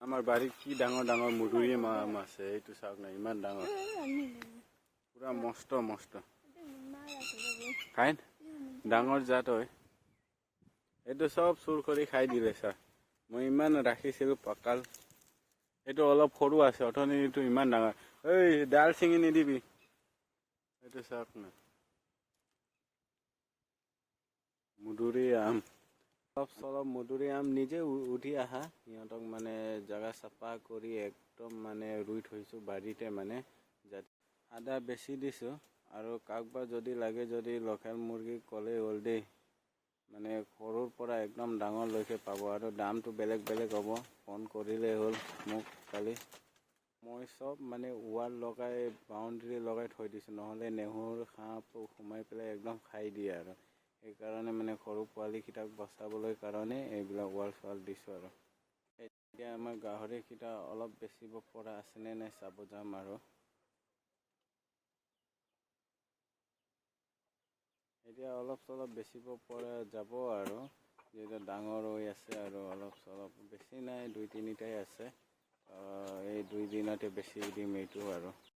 আমাৰ বাৰীত কি ডাঙৰ ডাঙৰ মধুৰি আম আছে, এইটো চাওক না, ইমান ডাঙৰ, পুৰা মস্ত মস্ত খাই, ডাঙৰ জাত হয়। এইটো চব চুৰ কৰি খাই দিলে ছাৰ। মই ইমান ৰাখিছিলোঁ পকাল, এইটো অলপ সৰু আছে, অথনিটো ইমান ডাঙৰ। এই ডাল ছিঙি নিদিবি, এইটো চাওক না, মধুৰি আম। অলপ মধুৰি আম নিজে উঠি আহা, সিহঁতক মানে জেগা চাফা কৰি একদম মানে ৰুই থৈছোঁ বাৰীতে, মানে আদা বেছি দিছোঁ। আৰু কাৰোবাৰ যদি লাগে, যদি লোকেল মুৰ্গী ক'লেই হ'ল দেই, মানে সৰুৰ পৰা একদম ডাঙৰলৈকে পাব। আৰু দামটো বেলেগ বেলেগ হ'ব, ফোন কৰিলেই হ'ল মোক কালি। মই চব মানে ৱাল লগাই, বাউণ্ডেৰী লগাই থৈ দিছোঁ, নহ'লে নেহুৰ সাপ সোমাই পেলাই একদম খাই দিয়ে। আৰু সেইকাৰণে মানে সৰু পোৱালিকেইটাক বচাবলৈ কাৰণে এইবিলাক ৱাল চোৱাল দিছোঁ। আৰু এতিয়া আমাৰ গাহৰিকেইটা অলপ বেচিব পৰা আছেনে নাই চাব যাম। আৰু এতিয়া অলপ চলপ বেচিব পৰা যাব, আৰু যিহেতু ডাঙৰ হৈ আছে, আৰু অলপ চলপ বেছি নাই, 2-3টাই আছে। এই 2 দিনতে বেছি দিম এইটো। আৰু